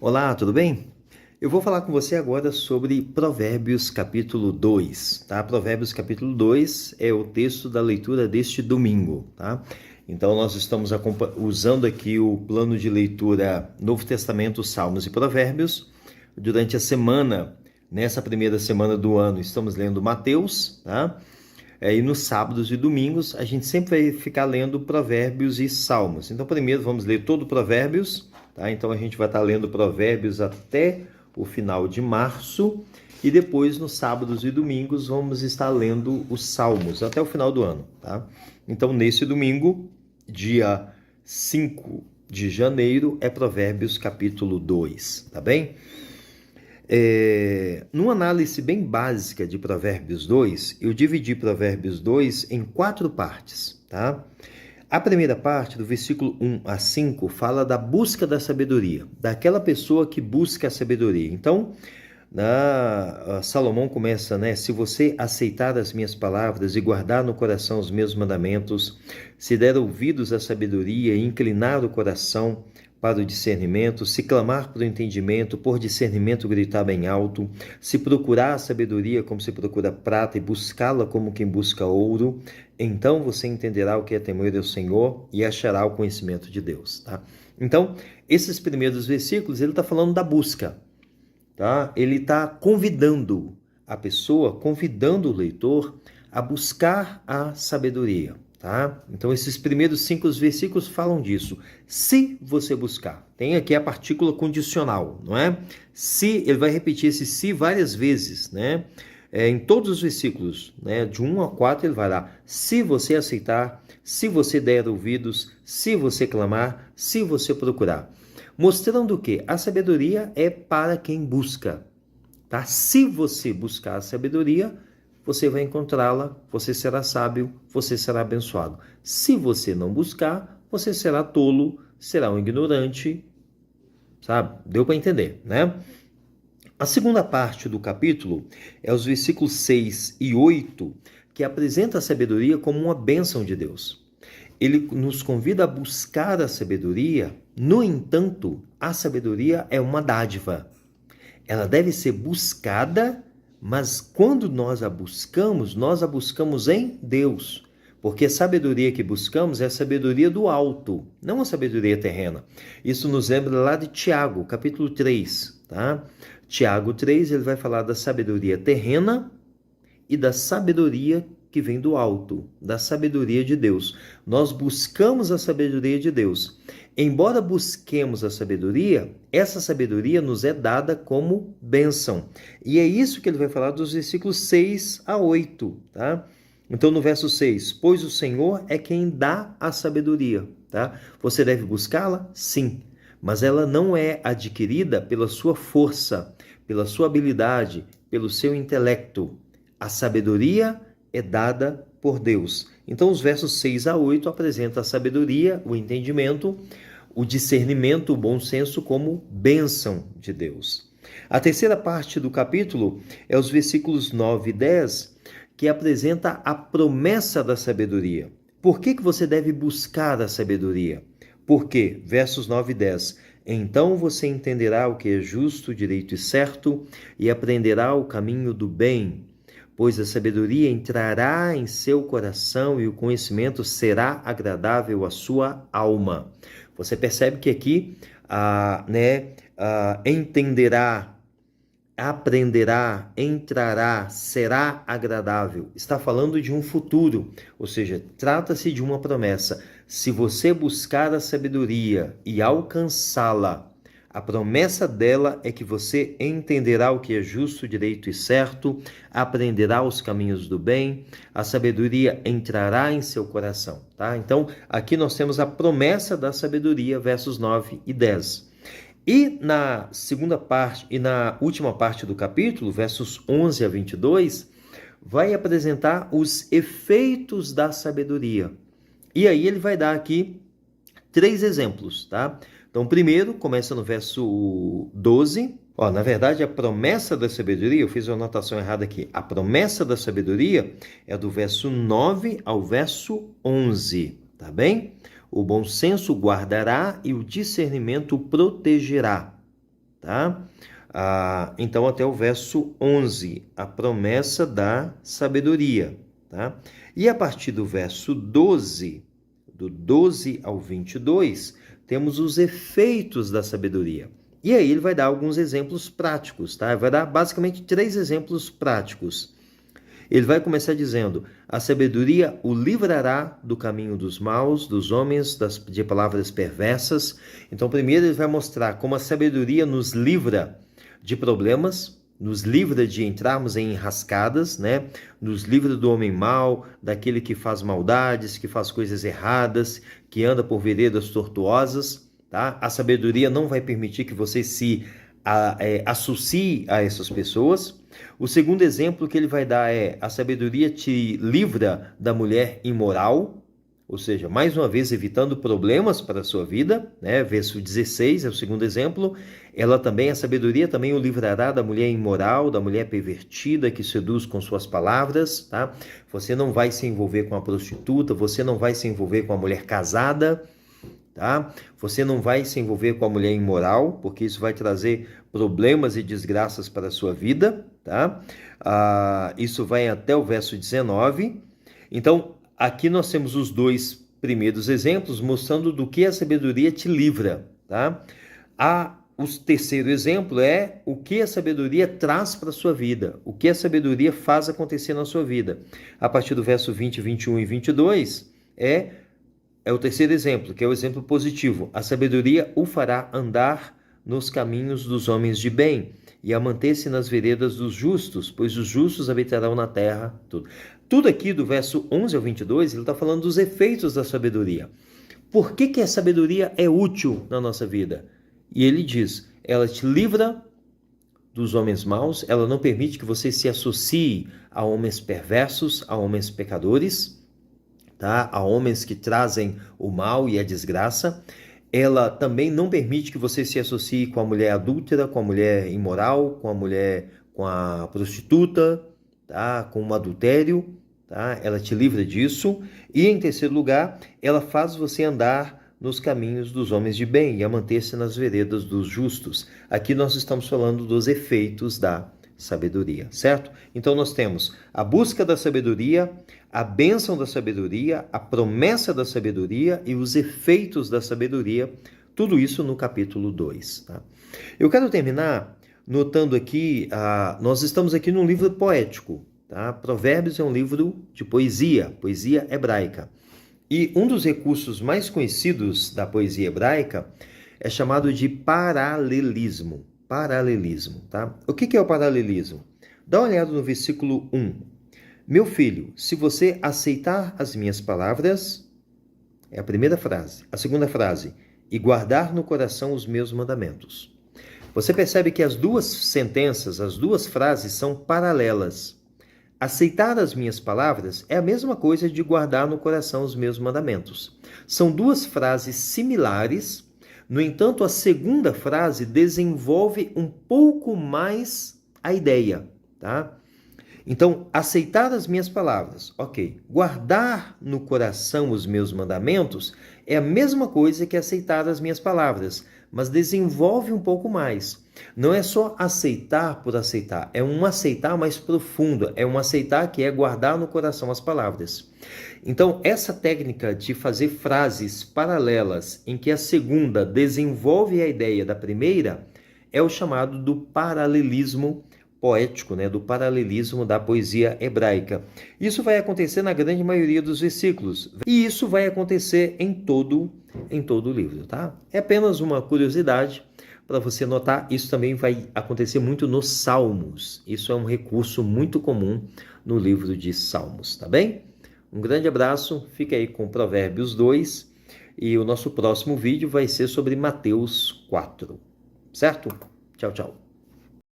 Olá, tudo bem? Eu vou falar com você agora sobre Provérbios capítulo 2, tá? Provérbios capítulo 2 é o texto da leitura deste domingo, tá? Então nós estamos usando aqui o plano de leitura Novo Testamento, Salmos e Provérbios. Durante a semana, nessa primeira semana do ano, estamos lendo Mateus, tá? E nos sábados e domingos a gente sempre vai ficar lendo Provérbios e Salmos. Então primeiro vamos ler todo Provérbios, tá? Então a gente vai estar lendo Provérbios até o final de março e depois nos sábados e domingos vamos estar lendo os Salmos até o final do ano, tá? Então nesse domingo, dia 5 de janeiro, é Provérbios capítulo 2, tá bem? Numa análise bem básica de Provérbios 2, eu dividi Provérbios 2 em 4 partes, tá? A primeira parte, do versículo 1 a 5, fala da busca da sabedoria, daquela pessoa que busca a sabedoria. Então, Salomão começa, né? Se você aceitar as minhas palavras e guardar no coração os meus mandamentos, se der ouvidos à sabedoria e inclinar o coração para o discernimento, se clamar por entendimento, por discernimento gritar bem alto, se procurar a sabedoria como se procura prata e buscá-la como quem busca ouro, então você entenderá o que é temor ao Senhor e achará o conhecimento de Deus, tá? Então, esses primeiros versículos, ele está falando da busca, tá? Ele está convidando a pessoa, convidando o leitor a buscar a sabedoria, tá? Então, esses primeiros 5 versículos falam disso. Se você buscar, tem aqui a partícula condicional, não é? Se, ele vai repetir esse se várias vezes, né? Em todos os versículos, né? De 1 a 4, ele vai lá. Se você aceitar, se você der ouvidos, se você clamar, se você procurar. Mostrando que a sabedoria é para quem busca, tá? Se você buscar a sabedoria, você vai encontrá-la, você será sábio, você será abençoado. Se você não buscar, você será tolo, será um ignorante, sabe? Deu para entender, né? A segunda parte do capítulo é os versículos 6 e 8, que apresenta a sabedoria como uma bênção de Deus. Ele nos convida a buscar a sabedoria, no entanto, a sabedoria é uma dádiva. Ela deve ser buscada, mas quando nós a buscamos em Deus. Porque a sabedoria que buscamos é a sabedoria do alto, não a sabedoria terrena. Isso nos lembra lá de Tiago, capítulo 3, tá? Tiago 3, ele vai falar da sabedoria terrena e da sabedoria que vem do alto, da sabedoria de Deus. Nós buscamos a sabedoria de Deus. Embora busquemos a sabedoria, essa sabedoria nos é dada como bênção. E é isso que ele vai falar dos versículos 6 a 8, tá? Então, no verso 6, pois o Senhor é quem dá a sabedoria, tá? Você deve buscá-la? Sim, mas ela não é adquirida pela sua força, pela sua habilidade, pelo seu intelecto. A sabedoria é dada por Deus. Então, os versos 6 a 8 apresentam a sabedoria, o entendimento, o discernimento, o bom senso como bênção de Deus. A terceira parte do capítulo é os versículos 9 e 10, que apresenta a promessa da sabedoria. Por que você deve buscar a sabedoria? Porque, versos 9 e 10, então você entenderá o que é justo, direito e certo, e aprenderá o caminho do bem, pois a sabedoria entrará em seu coração e o conhecimento será agradável à sua alma. Você percebe que aqui, entenderá, aprenderá, entrará, será agradável. Está falando de um futuro, ou seja, trata-se de uma promessa. Se você buscar a sabedoria e alcançá-la, a promessa dela é que você entenderá o que é justo, direito e certo, aprenderá os caminhos do bem, a sabedoria entrará em seu coração, tá? Então, aqui nós temos a promessa da sabedoria, versos 9 e 10. E na segunda parte e na última parte do capítulo, versos 11 a 22, vai apresentar os efeitos da sabedoria. E aí ele vai dar aqui 3 exemplos, tá? Então, primeiro, começa no verso 12. Na verdade, a promessa da sabedoria, eu fiz uma anotação errada aqui. A promessa da sabedoria é do verso 9 ao verso 11, tá bem? O bom senso guardará e o discernimento protegerá. tá? Então, até o verso 11, a promessa da sabedoria, tá? E a partir do verso 12, do 12 ao 22, temos os efeitos da sabedoria. E aí ele vai dar alguns exemplos práticos, tá? Vai dar basicamente 3 exemplos práticos. Ele vai começar dizendo: a sabedoria o livrará do caminho dos maus, dos homens, de palavras perversas. Então, primeiro ele vai mostrar como a sabedoria nos livra de problemas, nos livra de entrarmos em enrascadas, né? Nos livra do homem mau, daquele que faz maldades, que faz coisas erradas, que anda por veredas tortuosas, tá? A sabedoria não vai permitir que você se associe a essas pessoas. O segundo exemplo que ele vai dar é: a sabedoria te livra da mulher imoral, ou seja, mais uma vez evitando problemas para a sua vida, né? Verso 16 é o segundo exemplo. A sabedoria também o livrará da mulher imoral, da mulher pervertida que seduz com suas palavras, tá? Você não vai se envolver com a prostituta, você não vai se envolver com a mulher casada, tá? Você não vai se envolver com a mulher imoral, porque isso vai trazer problemas e desgraças para a sua vida, tá? Isso vai até o verso 19. Então, aqui nós temos os 2 primeiros exemplos mostrando do que a sabedoria te livra, tá? O terceiro exemplo é o que a sabedoria traz para a sua vida, o que a sabedoria faz acontecer na sua vida. A partir do verso 20, 21 e 22 é o terceiro exemplo, que é o exemplo positivo. A sabedoria o fará andar nos caminhos dos homens de bem e a manter-se nas veredas dos justos, pois os justos habitarão na terra. Tudo aqui do verso 11 ao 22, ele está falando dos efeitos da sabedoria. Por que a sabedoria é útil na nossa vida? E ele diz: ela te livra dos homens maus, ela não permite que você se associe a homens perversos, a homens pecadores, tá? A homens que trazem o mal e a desgraça. Ela também não permite que você se associe com a mulher adúltera, com a mulher imoral, com a prostituta, tá? Com o adultério, tá? Ela te livra disso. E em terceiro lugar, ela faz você andar nos caminhos dos homens de bem e a manter-se nas veredas dos justos. Aqui nós estamos falando dos efeitos da sabedoria, certo? Então nós temos a busca da sabedoria, a bênção da sabedoria, a promessa da sabedoria e os efeitos da sabedoria, tudo isso no capítulo 2. Tá? Eu quero terminar notando aqui, nós estamos aqui num livro poético. Tá? Provérbios é um livro de poesia hebraica. E um dos recursos mais conhecidos da poesia hebraica é chamado de paralelismo. Paralelismo, tá? O que é o paralelismo? Dá uma olhada no versículo 1. Meu filho, se você aceitar as minhas palavras, é a primeira frase. A segunda frase, e guardar no coração os meus mandamentos. Você percebe que as duas sentenças, as duas frases são paralelas. Aceitar as minhas palavras é a mesma coisa de guardar no coração os meus mandamentos. São duas frases similares, no entanto, a segunda frase desenvolve um pouco mais a ideia, tá? Então, aceitar as minhas palavras, ok. Guardar no coração os meus mandamentos é a mesma coisa que aceitar as minhas palavras, mas desenvolve um pouco mais. Não é só aceitar por aceitar, é um aceitar mais profundo, é um aceitar que é guardar no coração as palavras. Então, essa técnica de fazer frases paralelas em que a segunda desenvolve a ideia da primeira é o chamado do paralelismo poético, né, do paralelismo da poesia hebraica. Isso vai acontecer na grande maioria dos versículos, e isso vai acontecer em todo o livro, tá? É apenas uma curiosidade para você notar. Isso também vai acontecer muito nos Salmos. Isso é um recurso muito comum no livro de Salmos, tá bem? Um grande abraço, fica aí com Provérbios 2 e o nosso próximo vídeo vai ser sobre Mateus 4, certo? Tchau, tchau.